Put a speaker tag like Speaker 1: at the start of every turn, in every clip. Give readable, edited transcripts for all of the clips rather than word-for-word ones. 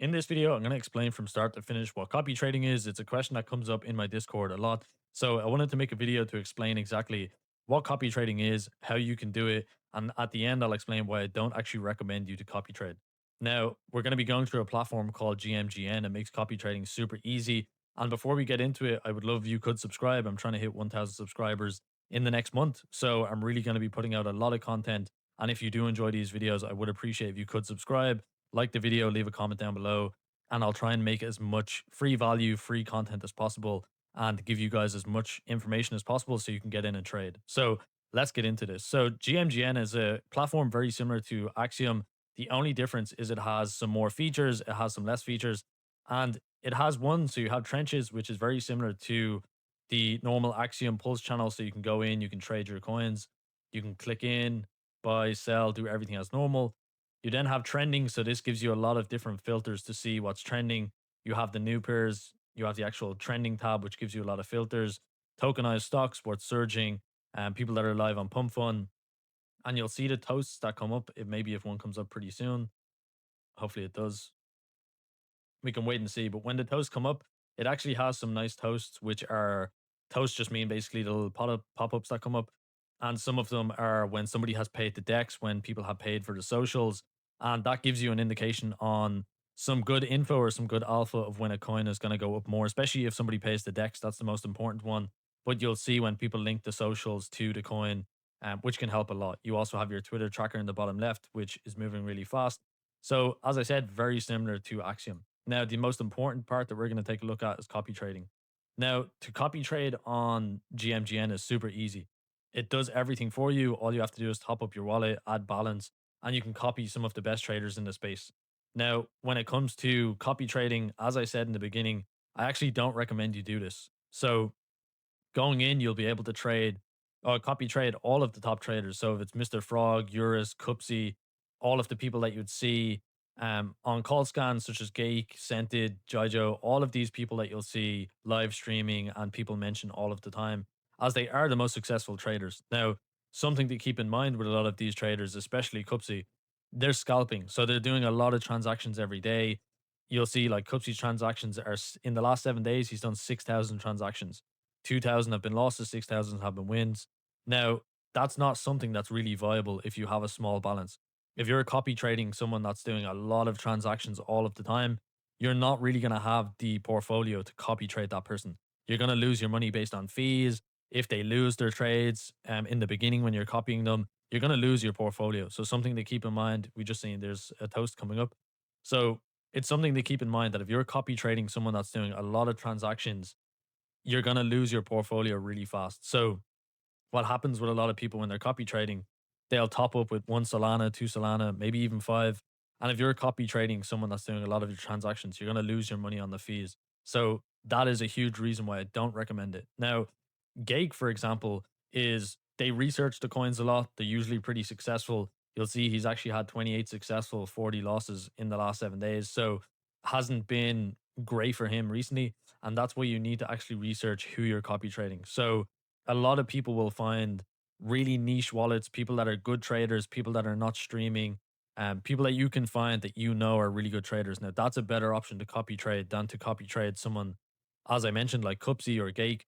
Speaker 1: In this video, I'm going to explain from start to finish what copy trading is. It's a question that comes up in my Discord a lot. So I wanted to make a video to explain exactly what copy trading is, how you can do it, and at the end, I'll explain why I don't actually recommend you to copy trade. Now, we're going to be going through a platform called GMGN. It makes copy trading super easy. And before we get into it, I would love if you could subscribe. I'm trying to hit 1,000 subscribers in the next month. So I'm really going to be putting out a lot of content. And if you do enjoy these videos, I would appreciate if you could subscribe, like the video, leave a comment down below, and I'll try and make as much free value, free content as possible and give you guys as much information as possible so you can get in and trade. So let's get into this. So GMGN is a platform very similar to Axiom. The only difference is it has some more features, it has some less features, and it has one. So you have trenches, which is very similar to the normal Axiom Pulse channel. So you can go in, you can trade your coins, you can click in, buy, sell, do everything as normal. You then have trending. So this gives you a lot of different filters to see what's trending. You have the new pairs, you have the actual trending tab, which gives you a lot of filters, tokenized stocks, what's surging, and people that are live on Pump Fun. And you'll see the toasts that come up. If maybe if one comes up pretty soon, hopefully it does. We can wait and see. But when the toasts come up, it actually has some nice toasts, which are toasts just mean basically the little pop ups that come up. And some of them are when somebody has paid the decks, when people have paid for the socials. And that gives you an indication on some good info or some good alpha of when a coin is going to go up more, especially if somebody pays the decks. That's the most important one. But you'll see when people link the socials to the coin, which can help a lot. You also have your Twitter tracker in the bottom left, which is moving really fast. So, as I said, very similar to Axiom. Now, the most important part that we're going to take a look at is copy trading. Now, to copy trade on GMGN is super easy. It does everything for you. All you have to do is top up your wallet, add balance, and you can copy some of the best traders in the space. Now, when it comes to copy trading, as I said in the beginning, I actually don't recommend you do this. So, going in, you'll be able to trade or copy trade all of the top traders. So if it's Mr. Frog, Eurus, Cupsy, all of the people that you'd see on call scans such as Gake, Scented, Jojo, all of these people that you'll see live streaming and people mention all of the time, as they are the most successful traders. Now, something to keep in mind with a lot of these traders, especially Cupsy, they're scalping. So they're doing a lot of transactions every day. You'll see like Cupsy's transactions are in the last 7 days, he's done 6,000 transactions. 2,000 have been losses, 6,000 have been wins. Now, that's not something that's really viable if you have a small balance. If you're copy trading someone that's doing a lot of transactions all of the time, you're not really going to have the portfolio to copy trade that person. You're going to lose your money based on fees. If they lose their trades in the beginning when you're copying them, you're going to lose your portfolio. So, something to keep in mind. We just seen there's a toast coming up. So, it's something to keep in mind that if you're copy trading someone that's doing a lot of transactions, you're going to lose your portfolio really fast. So, what happens with a lot of people when they're copy trading, they'll top up with 1 Solana, 2 Solana, maybe even five. And if you're copy trading someone that's doing a lot of your transactions, you're going to lose your money on the fees. So, that is a huge reason why I don't recommend it. Now, Gake, for example, is they research the coins a lot. They're usually pretty successful. You'll see he's actually had 28 successful, 40 losses in the last 7 days. So hasn't been great for him recently. And that's why you need to actually research who you're copy trading. So a lot of people will find really niche wallets, people that are good traders, people that are not streaming, people that you can find that you know are really good traders. Now that's a better option to copy trade than to copy trade someone, as I mentioned, like Cupsy or Gake.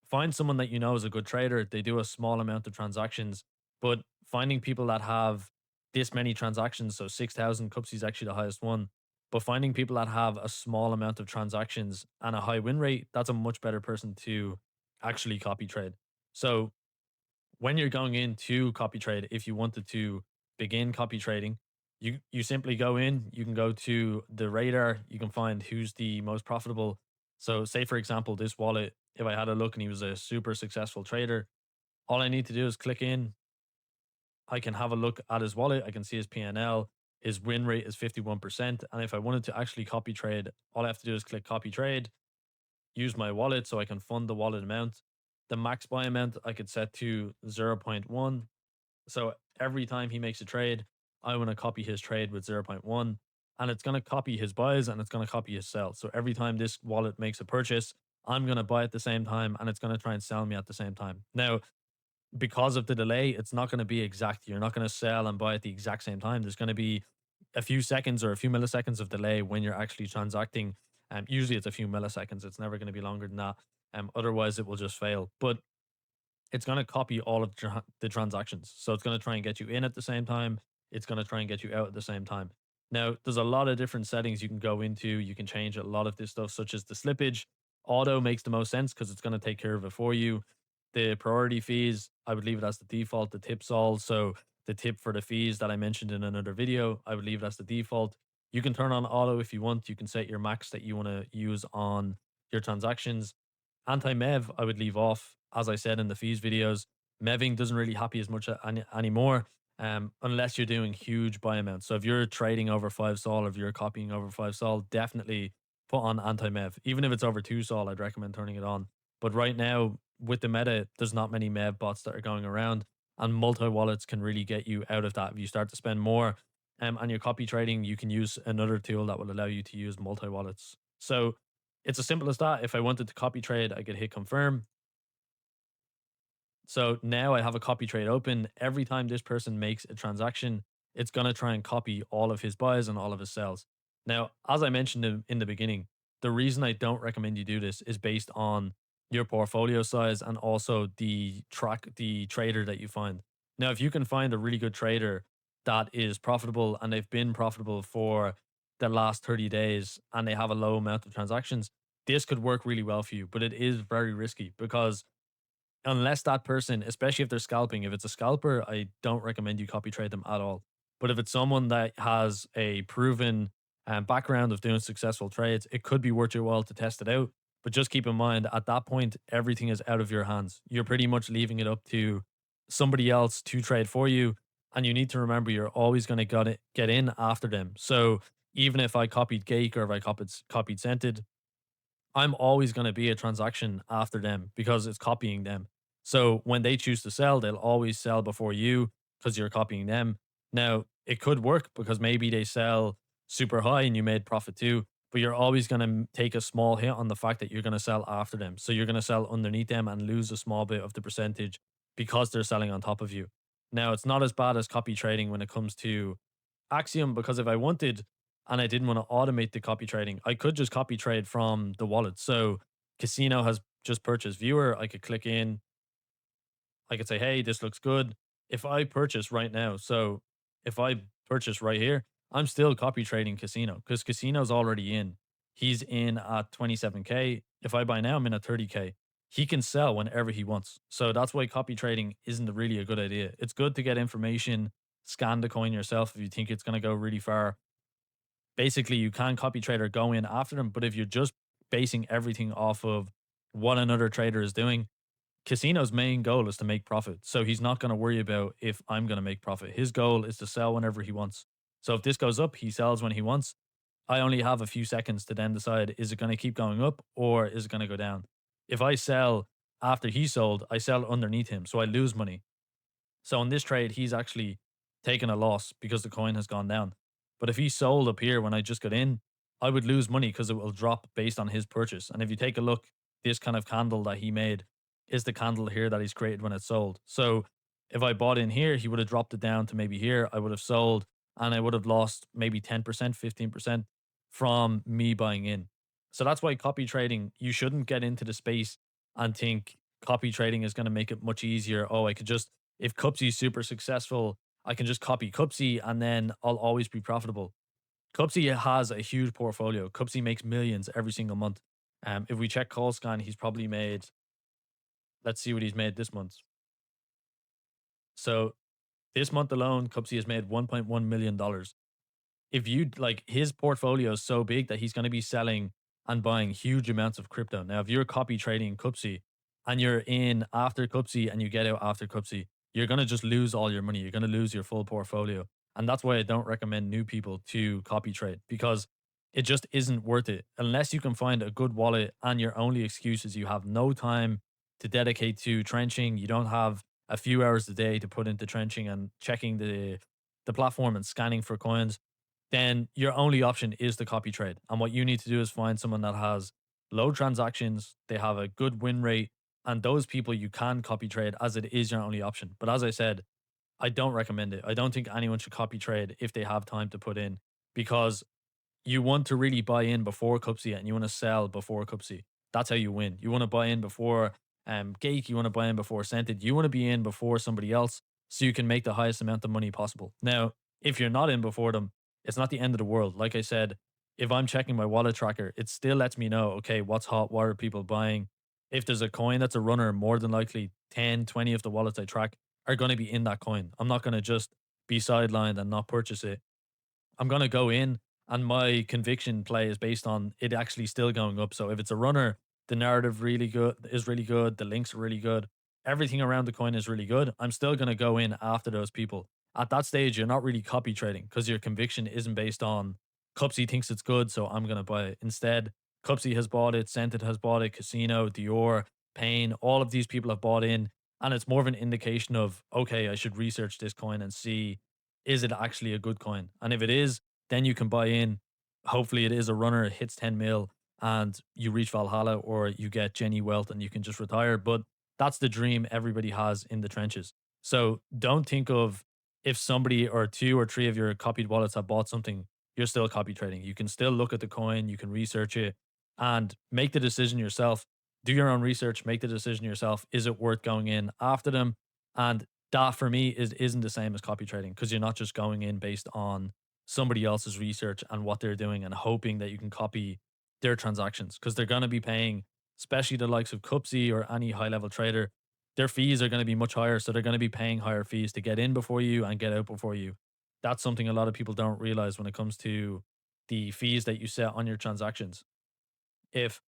Speaker 1: Find someone that you know is a good trader. They do a small amount of transactions, but finding people that have this many transactions, so 6,000, Cupsy is actually the highest one, but finding people that have a small amount of transactions and a high win rate, that's a much better person to actually copy trade. So when you're going into copy trade, if you wanted to begin copy trading, you simply go in, you can go to the radar, you can find who's the most profitable. So say for example, this wallet, if I had a look and he was a super successful trader, all I need to do is click in. I can have a look at his wallet. I can see his PNL. His win rate is 51%. And if I wanted to actually copy trade, all I have to do is click copy trade, use my wallet so I can fund the wallet amount. The max buy amount I could set to zero point 0.1. So every time he makes a trade, I want to copy his trade with zero point 0.1. And it's going to copy his buys and it's going to copy his sells. So every time this wallet makes a purchase, I'm going to buy at the same time and it's going to try and sell me at the same time. Now, because of the delay, it's not going to be exact. You're not going to sell and buy at the exact same time. There's going to be a few seconds or a few milliseconds of delay when you're actually transacting. Usually it's a few milliseconds. It's never going to be longer than that. Otherwise it will just fail. But it's going to copy all of the transactions. So it's going to try and get you in at the same time. It's going to try and get you out at the same time. Now, there's a lot of different settings you can go into. You can change a lot of this stuff, such as the slippage. Auto makes the most sense because it's going to take care of it for you. The priority fees, I would leave it as the default. The tips all. So the tip for the fees that I mentioned in another video, I would leave it as the default. You can turn on auto if you want. You can set your max that you want to use on your transactions. Anti-mev, I would leave off. As I said in the fees videos, meving doesn't really happy as much anymore, unless you're doing huge buy amounts. So if you're trading over 5 sol, if you're copying over 5 sol, definitely put on anti-mev. Even if it's over 2 sol, I'd recommend turning it on. But right now, with the meta, there's not many mev bots that are going around, and multi-wallets can really get you out of that. If you start to spend more and you're copy trading, you can use another tool that will allow you to use multi-wallets. So it's as simple as that. If I wanted to copy trade, I could hit confirm. So now I have a copy trade open. Every time this person makes a transaction, it's going to try and copy all of his buys and all of his sells. Now, as I mentioned in the beginning, the reason I don't recommend you do this is based on your portfolio size and also the trader that you find. Now, if you can find a really good trader that is profitable and they've been profitable for the last 30 days and they have a low amount of transactions, this could work really well for you, but it is very risky because unless that person, especially if they're scalping, if it's a scalper, I don't recommend you copy trade them at all. But if it's someone that has a proven background of doing successful trades, it could be worth your while to test it out. But just keep in mind, at that point, everything is out of your hands. You're pretty much leaving it up to somebody else to trade for you. And you need to remember you're always going to get in after them. So even if I copied Gake or if I copied Scented, I'm always going to be a transaction after them because it's copying them. So when they choose to sell, they'll always sell before you because you're copying them. Now, it could work because maybe they sell super high and you made profit too, but you're always going to take a small hit on the fact that you're going to sell after them. So you're going to sell underneath them and lose a small bit of the percentage because they're selling on top of you. Now, it's not as bad as copy trading when it comes to Axiom because if I wanted and I didn't want to automate the copy trading, I could just copy trade from the wallet. So Casino has just purchased viewer. I could click in. I could say, hey, this looks good. If I purchase right now, so if I purchase right here, I'm still copy trading Casino because Casino's already in. He's in at 27K. If I buy now, I'm in at 30K. He can sell whenever he wants. So that's why copy trading isn't really a good idea. It's good to get information, scan the coin yourself if you think it's going to go really far. Basically you can copy trade or go in after them. But if you're just basing everything off of what another trader is doing, Casino's main goal is to make profit. So he's not going to worry about if I'm going to make profit. His goal is to sell whenever he wants. So if this goes up, he sells when he wants. I only have a few seconds to then decide, is it going to keep going up or is it going to go down? If I sell after he sold, I sell underneath him. So I lose money. So in this trade, he's actually taken a loss because the coin has gone down. But if he sold up here when I just got in, I would lose money because it will drop based on his purchase. And if you take a look, this kind of candle that he made is the candle here that he's created when it sold. So if I bought in here, he would have dropped it down to maybe here. I would have sold and I would have lost maybe 10%, 15% from me buying in. So that's why copy trading, you shouldn't get into the space and think copy trading is going to make it much easier. Oh, I could just, if Cupsy is super successful, I can just copy Cupsy and then I'll always be profitable. Cupsy has a huge portfolio. Cupsy makes millions every single month. If we check call scan, he's probably made, let's see what he's made this month. So this month alone, Cupsy has made $1.1 million. If you like, his portfolio is so big that he's going to be selling and buying huge amounts of crypto. Now, if you're copy trading Cupsy and you're in after Cupsy and you get out after Cupsy, you're going to just lose all your money. You're going to lose your full portfolio. And that's why I don't recommend new people to copy trade because it just isn't worth it unless you can find a good wallet and your only excuse is you have no time to dedicate to trenching. You don't have a few hours a day to put into trenching and checking the platform and scanning for coins, then your only option is to copy trade. And what you need to do is find someone that has low transactions, they have a good win rate, and those people you can copy trade as it is your only option. But as I said, I don't recommend it. I don't think anyone should copy trade if they have time to put in, because you want to really buy in before Cupsy and you want to sell before Cupsy. That's how you win. You want to buy in before Gate, you want to buy in before Scented. You want to be in before somebody else so you can make the highest amount of money possible. Now, if you're not in before them, it's not the end of the world. Like I said, if I'm checking my wallet tracker, it still lets me know, okay, what's hot, what are people buying? If there's a coin that's a runner, more than likely 10, 20 of the wallets I track are going to be in that coin. I'm not going to just be sidelined and not purchase it. I'm gonna go in, and my conviction play is based on it actually still going up. So if it's a runner, the narrative really good, the links are really good, everything around the coin is really good. I'm still gonna go in after those people. At that stage, you're not really copy trading because your conviction isn't based on Cupsy thinks it's good, so I'm gonna buy it. Instead, Cupsy has bought it, Scented has bought it, Casino, Dior, Payne, all of these people have bought in, and it's more of an indication of okay, I should research this coin and see is it actually a good coin? And if it is, then you can buy in. Hopefully, it is a runner, it hits 10 mil, and you reach Valhalla or you get Jenny Wealth and you can just retire. But that's the dream everybody has in the trenches. So don't think of if somebody or two or three of your copied wallets have bought something, you're still copy trading. You can still look at the coin, you can research it and make the decision yourself. Do your own research, make the decision yourself. Is it worth going in after them? And that for me isn't the same as copy trading because you're not just going in based on somebody else's research and what they're doing and hoping that you can copy their transactions because they're going to be paying, especially the likes of Cupsy or any high level trader, their fees are going to be much higher. So they're going to be paying higher fees to get in before you and get out before you. That's something a lot of people don't realize when it comes to the fees that you set on your transactions. If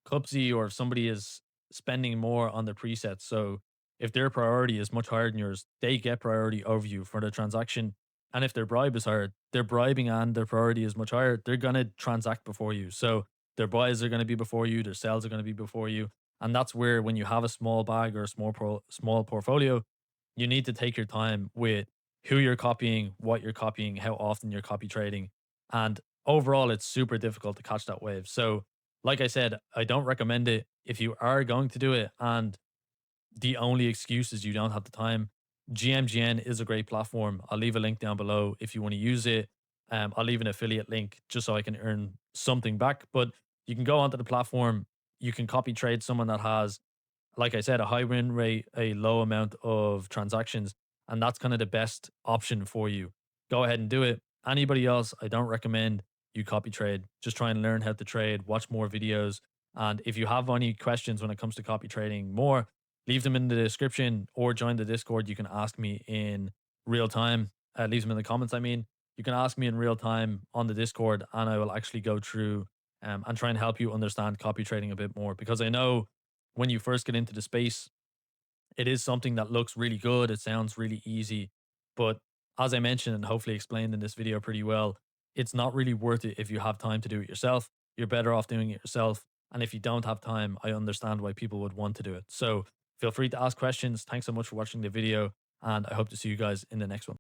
Speaker 1: Cupsy or if somebody is spending more on the presets, so if their priority is much higher than yours, they get priority over you for the transaction. And if their bribe is higher, their bribing and their priority is much higher, they're going to transact before you. So their buys are going to be before you, their sells are going to be before you. And that's where when you have a small bag or a small portfolio, you need to take your time with who you're copying, what you're copying, how often you're copy trading. And overall, it's super difficult to catch that wave. So like I said, I don't recommend it if you are going to do it. And the only excuse is you don't have the time. GMGN is a great platform. I'll leave a link down below if you want to use it. I'll leave an affiliate link just so I can earn something back. But you can go onto the platform. You can copy trade someone that has, like I said, a high win rate, a low amount of transactions, and that's kind of the best option for you. Go ahead and do it. Anybody else, I don't recommend you copy trade. Just try and learn how to trade, watch more videos. And if you have any questions when it comes to copy trading more, leave them in the description or join the Discord. You can ask me in real time. Leave them in the comments, I mean. You can ask me in real time on the Discord, and I will actually go through and try and help you understand copy trading a bit more because I know when you first get into the space, it is something that looks really good. It sounds really easy. But as I mentioned and hopefully explained in this video pretty well, it's not really worth it if you have time to do it yourself. You're better off doing it yourself. And if you don't have time, I understand why people would want to do it. So feel free to ask questions. Thanks so much for watching the video. And I hope to see you guys in the next one.